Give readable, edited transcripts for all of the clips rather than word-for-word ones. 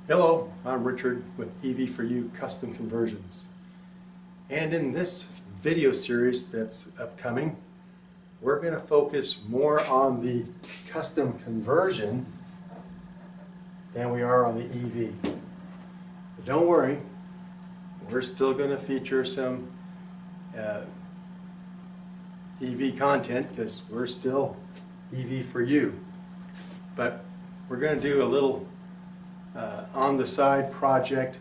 Hello, I'm Richard with EV4U Custom Conversions. And in this video series that's upcoming, we're going to focus more on the custom conversion than we are on the EV. But don't worry, we're still going to feature some EV content because we're still EV4U. But we're going to do a little on the side project,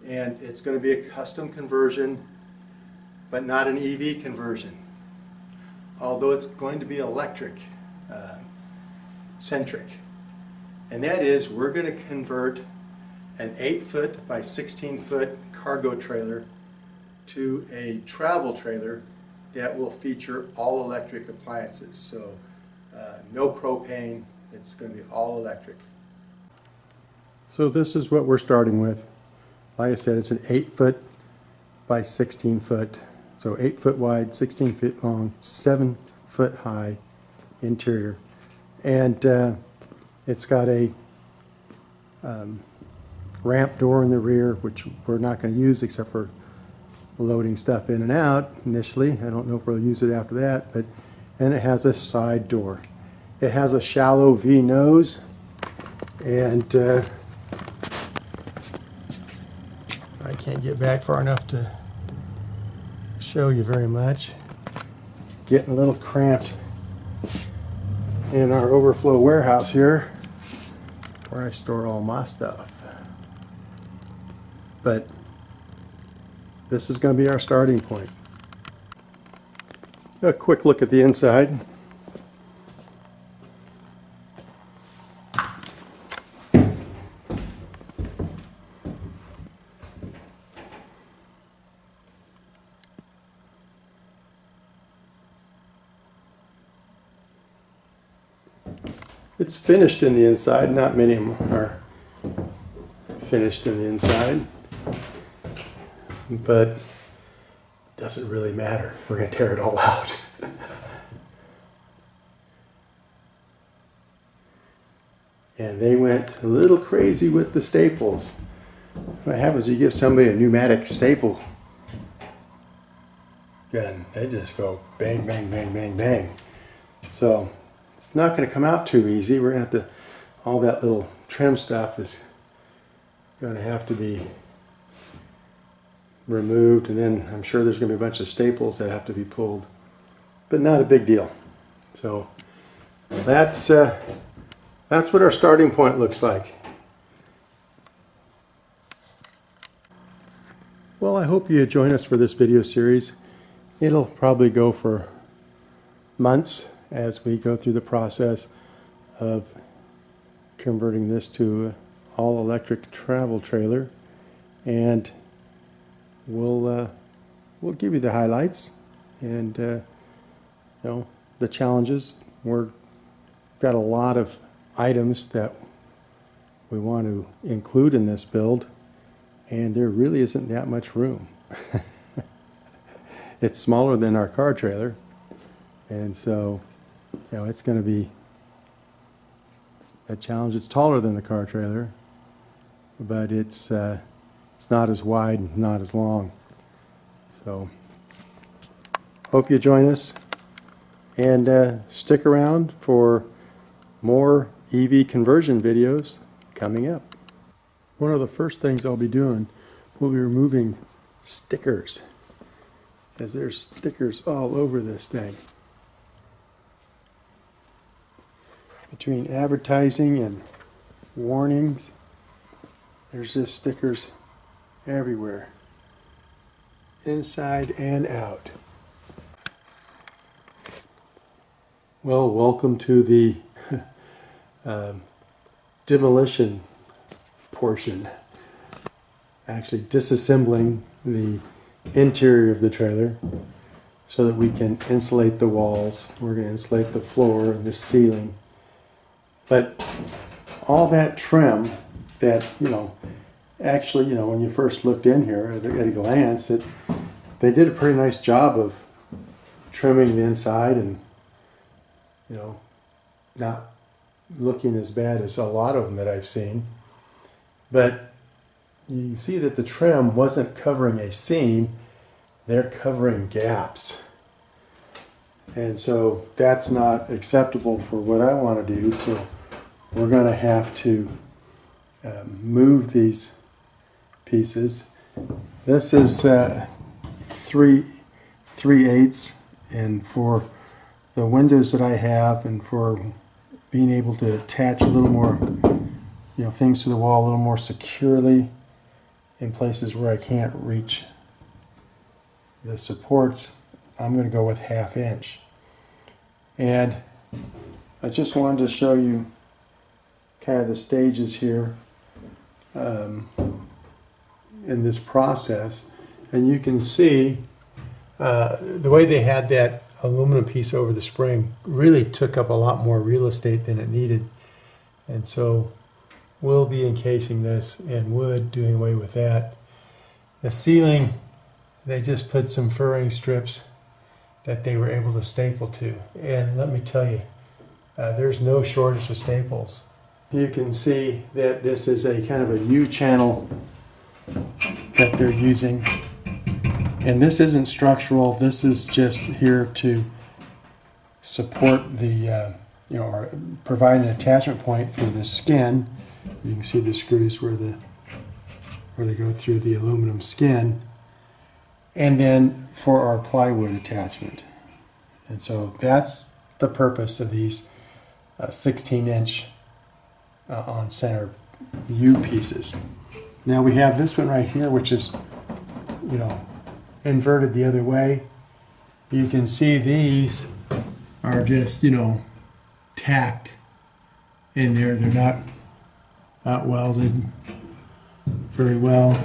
and it's going to be a custom conversion but not an EV conversion, although it's going to be electric centric. And that is, we're going to convert an 8-foot by 16-foot cargo trailer to a travel trailer that will feature all electric appliances. So no propane, it's going to be all electric. So this is what we're starting with. Like I said, it's an 8-foot by 16-foot. So 8 foot wide, 16 feet long, 7-foot high interior. And it's got a ramp door in the rear, which we're not going to use except for loading stuff in and out initially. I don't know if we'll use it after that. And it has a side door. It has a shallow V nose, and I can't get back far enough to show you very much. Getting a little cramped in our overflow warehouse here where I store all my stuff. But this is going to be our starting point. A quick look at the inside. It's finished in the inside. Not many of them are finished in the inside, but it doesn't really matter. We're going to tear it all out. And they went a little crazy with the staples. What happens is you give somebody a pneumatic staple gun, they just go bang, bang, bang, bang, bang. So it's not going to come out too easy. We're going to have to, all that little trim stuff is going to have to be removed, and then I'm sure there's going to be a bunch of staples that have to be pulled, but not a big deal. So that's what our starting point looks like. Well, I hope you join us for this video series. It'll probably go for months as we go through the process of converting this to an all-electric travel trailer, and we'll give you the highlights and you know, the challenges. We've got a lot of items that we want to include in this build, and there really isn't that much room. It's smaller than our car trailer, and so you know, it's going to be a challenge. It's taller than the car trailer, but it's not as wide and not as long. So hope you join us, and stick around for more EV conversion videos coming up. One of the first things I'll be doing will be removing stickers, because there's stickers all over this thing. Between advertising and warnings, there's just stickers everywhere, inside and out. Well, welcome to the demolition portion. Actually disassembling the interior of the trailer so that we can insulate the walls. We're going to insulate the floor and the ceiling. But all that trim that, you know, actually, you know, when you first looked in here at a glance, they did a pretty nice job of trimming the inside and, you know, not looking as bad as a lot of them that I've seen. But you can see that the trim wasn't covering a seam, they're covering gaps. And so that's not acceptable for what I want to do, so we're going to have to move these pieces. This is 3/8, and for the windows that I have and for being able to attach a little more things to the wall a little more securely in places where I can't reach the supports, I'm going to go with 1/2 inch. And I just wanted to show you kind of the stages here in this process. And you can see the way they had that aluminum piece over the spring really took up a lot more real estate than it needed. And so we'll be encasing this in wood, doing away with that. The ceiling, they just put some furring strips that they were able to staple to. And let me tell you, there's no shortage of staples. You can see that this is a kind of a U-channel that they're using. And this isn't structural, this is just here to support the, or provide an attachment point for the skin. You can see the screws where they go through the aluminum skin. And then for our plywood attachment. And so that's the purpose of these 16-inch on center U pieces. Now we have this one right here, which is, inverted the other way. You can see these are just, tacked in there. They're not welded very well.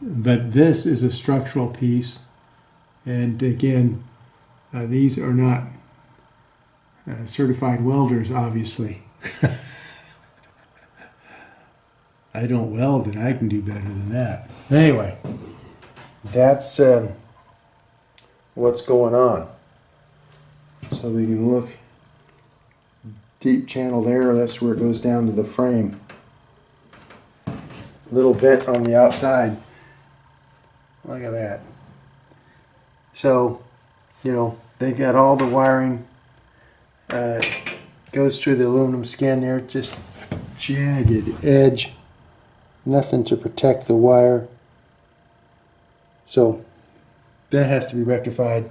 But this is a structural piece, and again, these are not certified welders, obviously. I don't weld, and I can do better than that. Anyway, that's what's going on. So we can look, deep channel there, that's where it goes down to the frame. Little vent on the outside. Look at that. So, they got all the wiring, goes through the aluminum skin there, just jagged edge, nothing to protect the wire. So, that has to be rectified.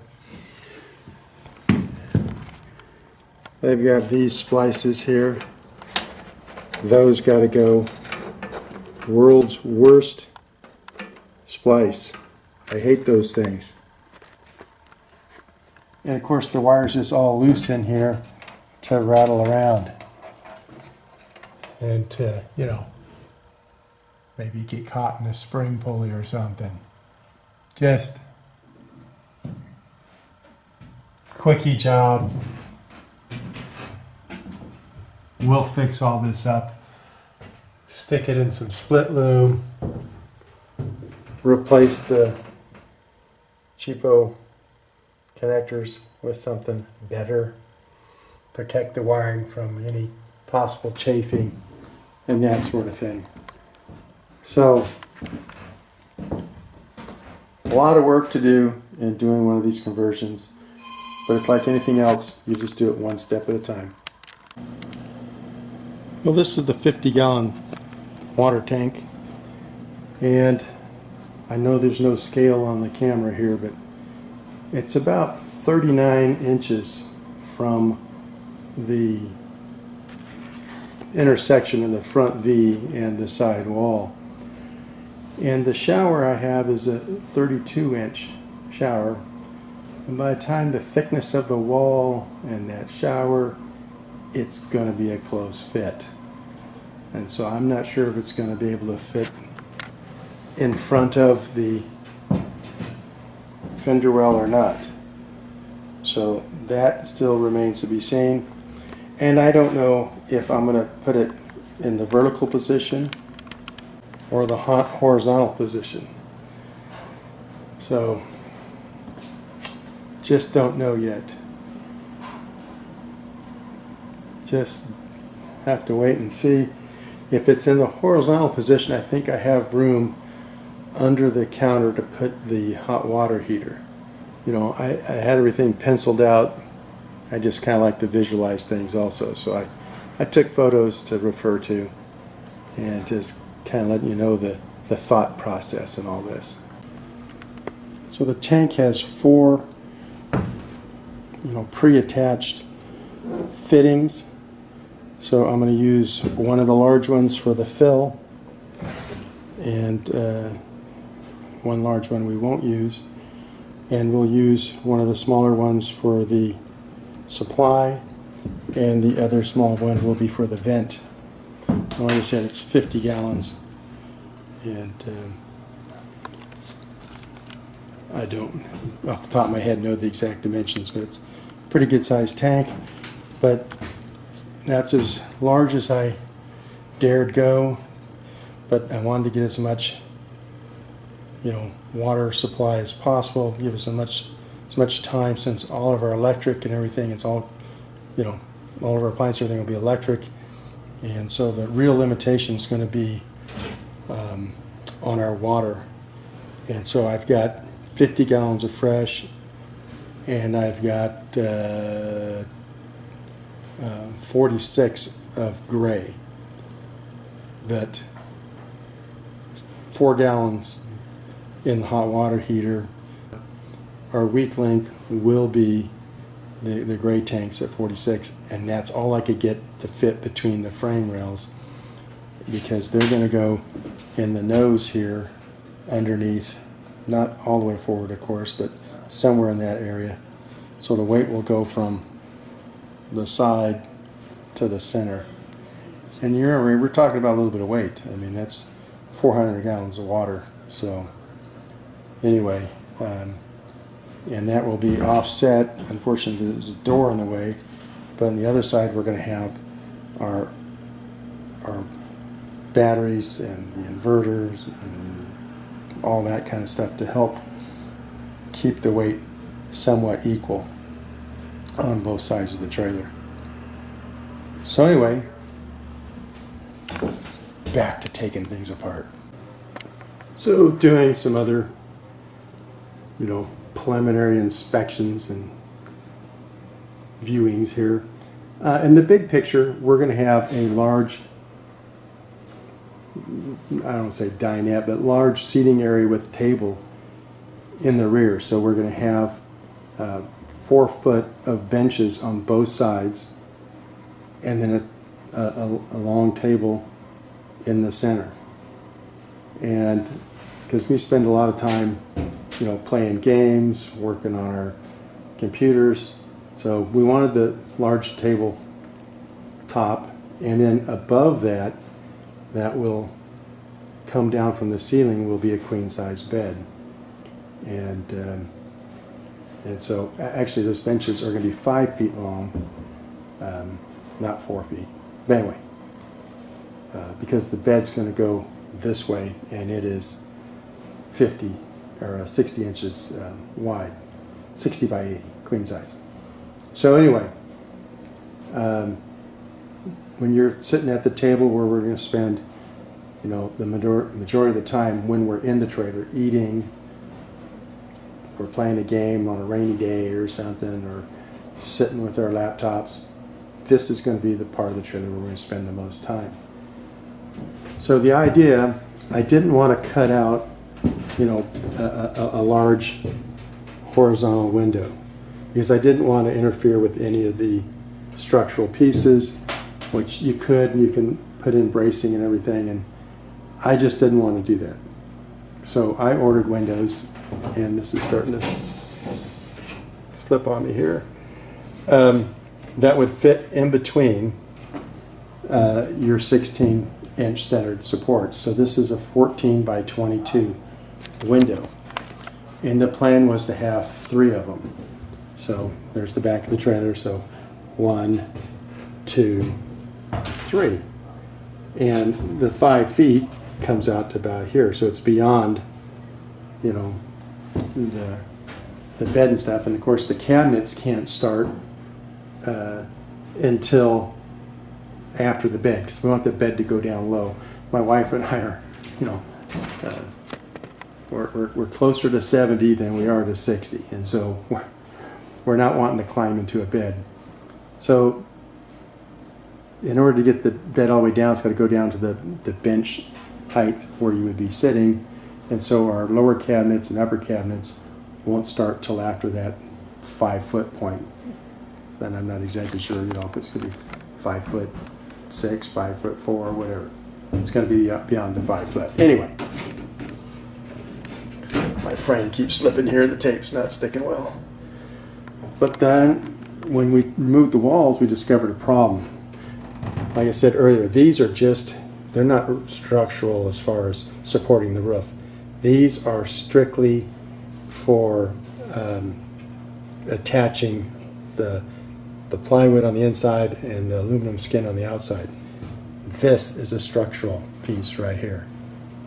They've got these splices here. Those got to go. World's worst splice. I hate those things. And of course the wire's just all loose in here to rattle around. And to, maybe get caught in the spring pulley or something. Just quickie job. We'll fix all this up. Stick it in some split loom. Replace the cheapo connectors with something better. Protect the wiring from any possible chafing and that sort of thing. So, a lot of work to do in doing one of these conversions, but it's like anything else, you just do it one step at a time. Well, this is the 50-gallon water tank, and I know there's no scale on the camera here, but it's about 39 inches from the intersection of the front V and the side wall. And the shower I have is a 32-inch shower, and by the time the thickness of the wall and that shower, it's going to be a close fit. And so I'm not sure if it's going to be able to fit in front of the fender well or not. So that still remains to be seen. And I don't know if I'm going to put it in the vertical position or the horizontal position. So just don't know yet. Just have to wait and see. If it's in the horizontal position, I think I have room under the counter to put the hot water heater. You know, I had everything penciled out. I just kind of like to visualize things also. So I took photos to refer to and just kind of letting you know the thought process in all this. So the tank has 4 pre-attached fittings. So I'm going to use one of the large ones for the fill and one large one we won't use, and we'll use one of the smaller ones for the supply, and the other small one will be for the vent. And like I said, it's 50 gallons, and I don't off the top of my head know the exact dimensions, but it's a pretty good sized tank. But that's as large as I dared go, but I wanted to get as much water supply as possible, give us as much time, since all of our electric and everything, it's all all of our appliances, everything will be electric, and so the real limitation is going to be on our water. And so I've got 50 gallons of fresh, and I've got 46 of gray, but 4 gallons in the hot water heater. Our weak link will be the gray tanks at 46, and that's all I could get to fit between the frame rails, because they're going to go in the nose here underneath, not all the way forward of course, but somewhere in that area. So the weight will go from the side to the center. And you remember, we're talking about a little bit of weight. I mean, that's 400 gallons of water. So anyway, and that will be offset. Unfortunately, there's a door in the way, but on the other side we're going to have our batteries and the inverters and all that kind of stuff to help keep the weight somewhat equal on both sides of the trailer. So anyway, back to taking things apart. So doing some other preliminary inspections and viewings here. In the big picture, we're going to have a large, I don't want to say dinette, but large seating area with table in the rear. So we're going to have 4 foot of benches on both sides, and then a long table in the center. And because we spend a lot of time playing games, working on our computers, so we wanted the large table top, and then above that will come down from the ceiling will be a queen size bed. And so actually those benches are going to be 5 feet long, not 4 feet. But anyway, because the bed's going to go this way, and it is 50 or 60 inches wide, 60 by 80, queen size. So anyway, when you're sitting at the table where we're going to spend, the majority of the time when we're in the trailer eating, we're playing a game on a rainy day or something, or sitting with our laptops, this is going to be the part of the trailer where we're going to spend the most time. So the idea, I didn't want to cut out, a large horizontal window, because I didn't want to interfere with any of the structural pieces, which you could, and you can put in bracing and everything, and I just didn't want to do that. So I ordered windows, and this is starting to slip on me here, that would fit in between your 16-inch centered supports. So this is a 14 by 22 window, and the plan was to have 3 of them. So there's the back of the trailer, so 1, 2, 3, and the 5 feet comes out to about here, so it's beyond the bed and stuff. And of course the cabinets can't start until after the bed, because we want the bed to go down low. My wife and I are, you know, we're closer to 70 than we are to 60, and so we're not wanting to climb into a bed. So in order to get the bed all the way down, it's got to go down to the bench height where you would be sitting, and so our lower cabinets and upper cabinets won't start till after that 5-foot point. Then I'm not exactly sure, you know, if it's going to be 5'6", 5'4", whatever. It's going to be beyond the 5 foot. Anyway, my frame keeps slipping here. The tape's not sticking well. But then, when we removed the walls, we discovered a problem. Like I said earlier, these are they're not structural as far as supporting the roof. These are strictly for attaching the plywood on the inside and the aluminum skin on the outside. This is a structural piece right here,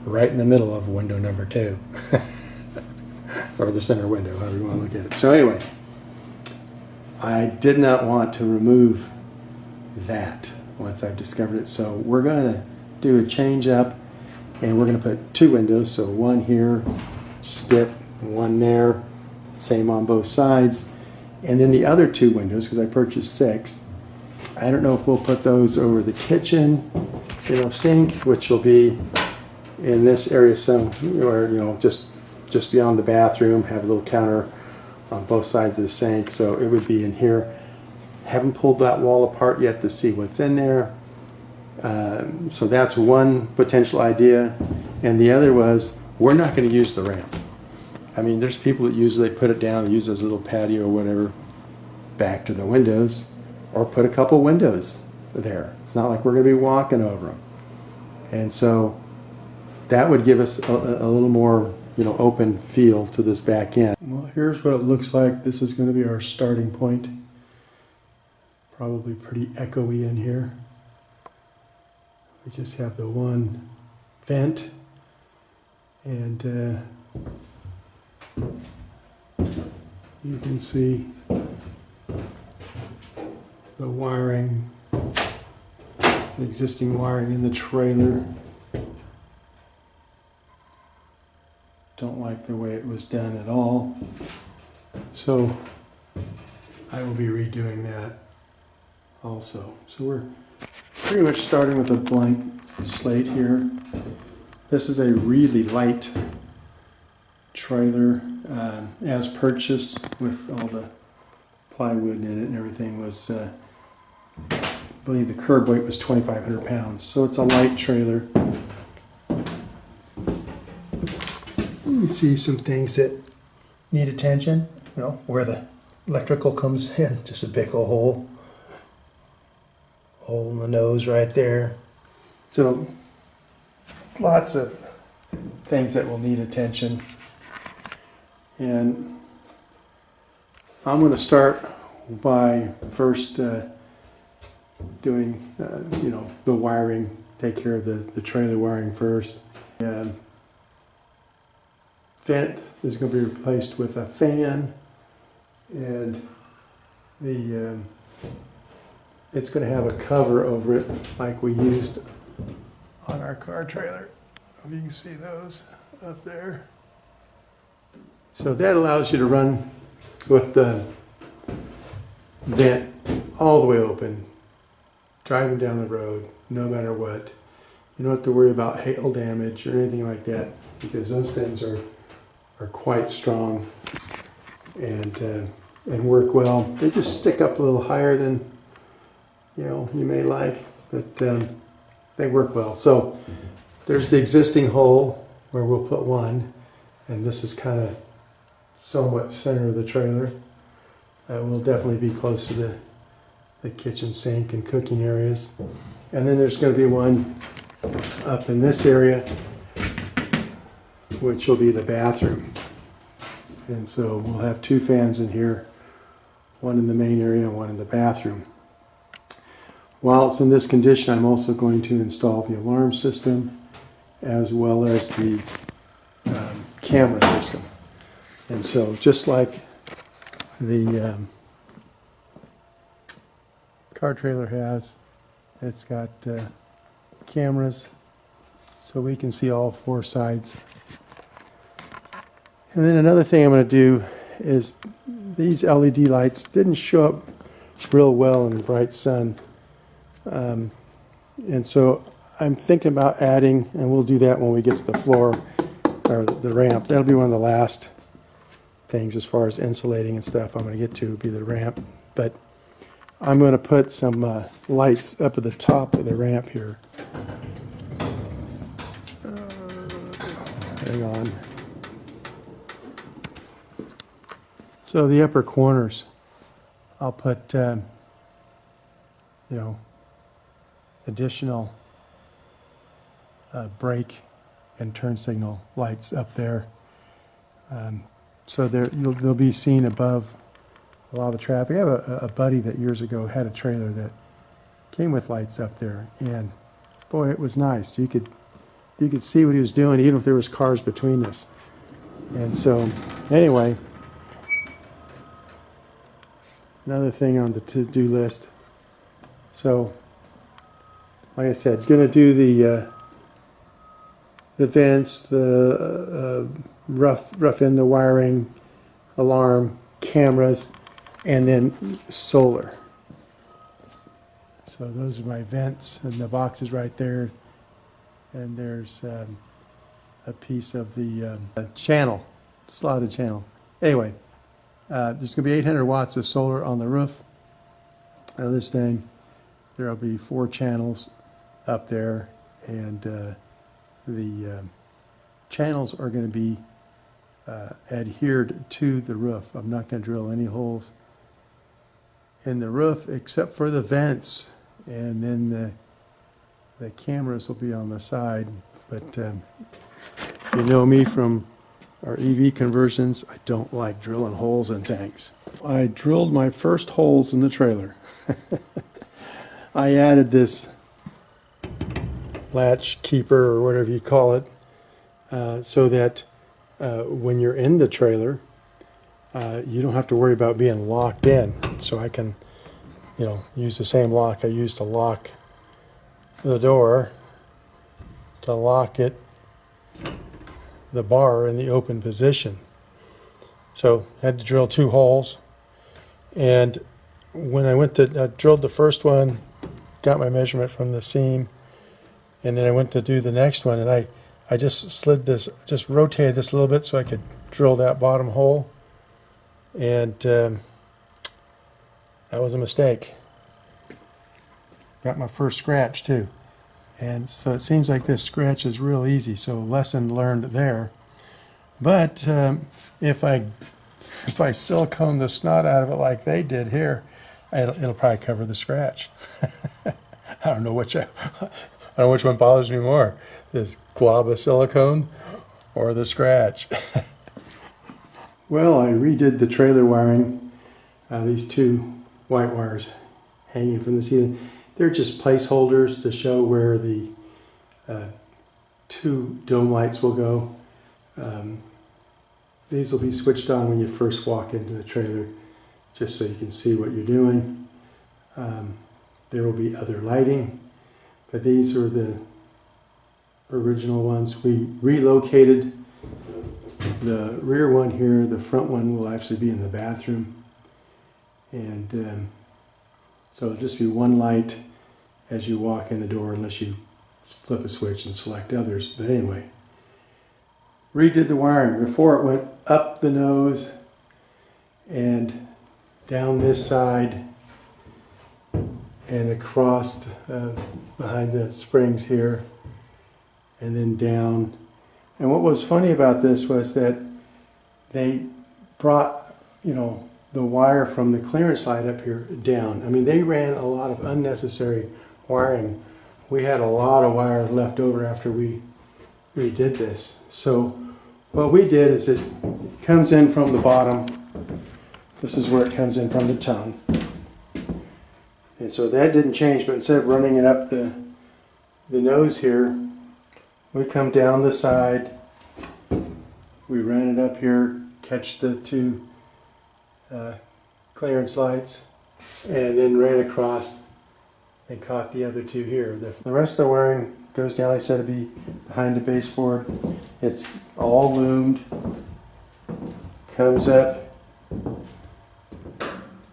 right in the middle of window number 2. Or the center window, however you want to look at it. So anyway, I did not want to remove that once I've discovered it. So we're going to do a change up, and we're going to put 2 windows. So one here, skip, one there, same on both sides. And then the other 2 windows, because I purchased 6, I don't know if we'll put those over the kitchen, you know, sink, which will be in this area somewhere, you know, just beyond the bathroom, have a little counter on both sides of the sink, so it would be in here. Haven't pulled that wall apart yet to see what's in there. So that's one potential idea. And the other was, we're not going to use the ramp. I mean, there's people that they put it down, they use it as a little patio or whatever, back to the windows, or put a couple windows there. It's not like we're going to be walking over them. And so that would give us a little more, you know, open feel to this back end. Well, here's what it looks like. This is going to be our starting point. Probably pretty echoey in here. We just have the one vent, and you can see the wiring, the existing wiring in the trailer. Don't like the way it was done at all. So I will be redoing that also. So we're pretty much starting with a blank slate here. This is a really light trailer, as purchased, with all the plywood in it and everything. Was I believe the curb weight was 2,500 pounds, so it's a light trailer. You see some things that need attention, you know, where the electrical comes in, just a big old hole in the nose right there. So lots of things that will need attention. And I'm going to start by first doing, you know, the wiring, take care of the trailer wiring first. And vent is going to be replaced with a fan, and it's going to have a cover over it like we used on our car trailer. If you can see those up there. So that allows you to run with the vent all the way open, driving down the road, no matter what. You don't have to worry about hail damage or anything like that, because those things are quite strong and work well. They just stick up a little higher than, you know, you may like, but they work well. So there's the existing hole where we'll put one, and this is kind of somewhat center of the trailer. Will definitely be close to the kitchen sink and cooking areas. And then there's going to be one up in this area, which will be the bathroom. And so we'll have 2 fans in here, one in the main area and one in the bathroom. While it's in this condition, I'm also going to install the alarm system as well as the camera system. And so just like the car trailer has, It's got cameras, so we can see all 4 sides. And then another thing I'm going to do is these LED lights didn't show up real well in the bright sun. And so I'm thinking about adding, and we'll do that when we get to the floor, or the ramp. That'll be one of the last things as far as insulating and stuff I'm going to get to, be the ramp. But I'm going to put some lights up at the top of the ramp here. Hang on. So the upper corners, I'll put, additional brake and turn signal lights up there. So they'll be seen above a lot of the traffic. I have a buddy that years ago had a trailer that came with lights up there, and boy, it was nice. You could see what he was doing, even if there was cars between us. And so, anyway, another thing on the to-do list. So, like I said, gonna do the vents, the rough in the wiring, alarm, cameras, and then solar. So those are my vents, and the box is right there. And there's a piece of the channel, slotted channel. Anyway, there's going to be 800 watts of solar on the roof of this thing. There will be 4 channels up there, and the channels are going to be adhered to the roof. I'm not going to drill any holes in the roof except for the vents, and then the cameras will be on the side. But if you know me from our EV conversions, I don't like drilling holes in tanks. I drilled my first holes in the trailer. I added this latch keeper, or whatever you call it, so that when you're in the trailer, you don't have to worry about being locked in. So I can, use the same lock I used to lock the door, to lock it, the bar in the open position. So I had to drill 2 holes, and when I drilled the first one, got my measurement from the seam, and then I went to do the next one, and I just rotated this a little bit so I could drill that bottom hole, and that was a mistake. Got my first scratch too. And so it seems like this scratch is real easy, so lesson learned there. But if I silicone the snot out of it like they did here, it'll probably cover the scratch. I don't know which one bothers me more, this glob of silicone or the scratch. Well, I redid the trailer wiring. These 2 white wires hanging from the ceiling. They're just placeholders to show where the 2 dome lights will go. These will be switched on when you first walk into the trailer, just so you can see what you're doing. There will be other lighting, but these are the original ones. We relocated the rear one here. The front one will actually be in the bathroom. And so it'll just be 1 light as you walk in the door, unless you flip a switch and select others. But anyway, redid the wiring. Before, it went up the nose and down this side and across behind the springs here, and then down. And what was funny about this was that they brought, the wire from the clearance side up here down. I mean, they ran a lot of unnecessary wiring. We had a lot of wire left over after we redid this. So what we did is it comes in from the bottom. This is where it comes in from the tongue. And so that didn't change, but instead of running it up the nose here, we come down the side, we ran it up here, catch the 2 clearance lights, and then ran across and caught the other two here. The rest of the wiring goes down, like I said, to be behind the baseboard. It's all loomed, comes up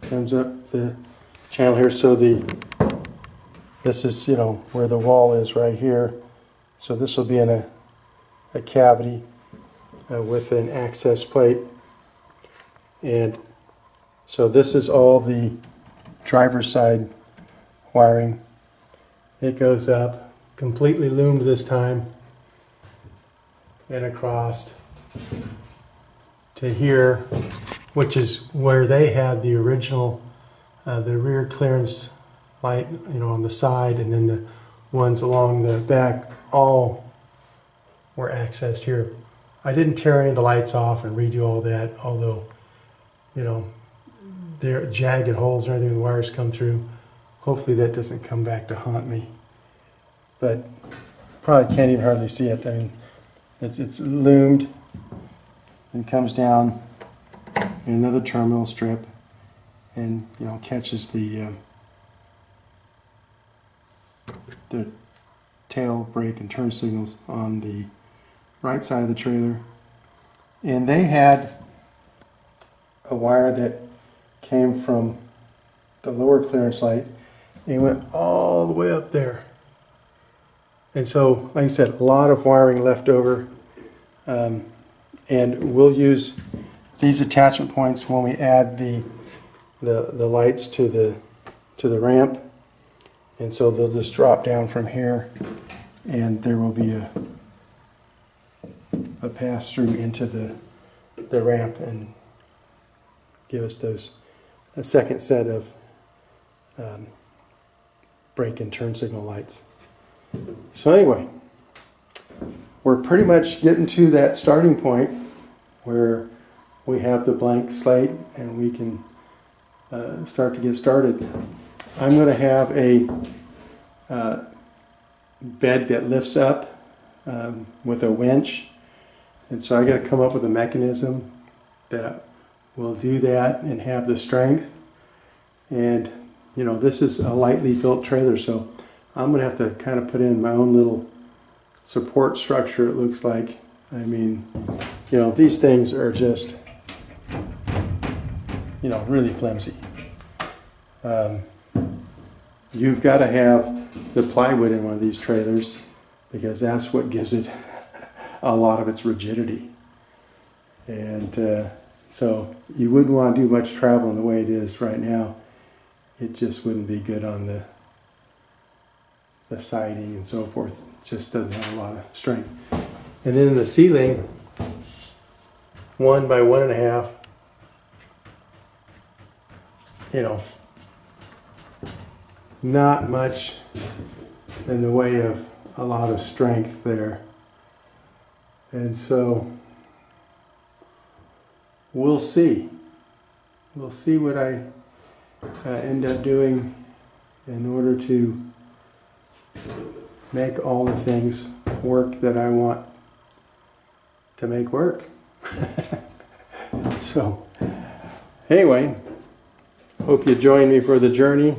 the channel here. So this is, you know, where the wall is right here. So this will be in a cavity with an access plate. And so this is all the driver's side wiring. It goes up, completely loomed this time, and across to here, which is where they had the original, the rear clearance light, you know, on the side, and then the ones along the back all were accessed here. I didn't tear any of the lights off and redo all that, although, you know, there are jagged holes and everything, the wires come through. Hopefully that doesn't come back to haunt me. But probably can't even hardly see it. I mean, it's loomed and comes down in another terminal strip, and, you know, catches the tail, brake, and turn signals on the right side of the trailer. And they had a wire that came from the lower clearance light and went all the way up there. And so, like I said, a lot of wiring left over. And we'll use these attachment points when we add the lights to the ramp. And so they'll just drop down from here, and there will be a pass through into the ramp and give us a second set of brake and turn signal lights. So anyway, we're pretty much getting to that starting point where we have the blank slate and we can start to get started. I'm going to have a bed that lifts up with a winch, and so I got to come up with a mechanism that will do that and have the strength. And, you know, this is a lightly built trailer, so I'm going to have to kind of put in my own little support structure, it looks like. I mean, you know, these things are just, you know, really flimsy. You've got to have the plywood in one of these trailers because that's what gives it a lot of its rigidity. And so you wouldn't want to do much traveling the way it is right now. It just wouldn't be good on the siding and so forth. It just doesn't have a lot of strength. And then in the ceiling, 1 by 1.5, you know, not much in the way of a lot of strength there. And so we'll see. We'll see what I end up doing in order to make all the things work that I want to make work. So anyway, hope you join me for the journey.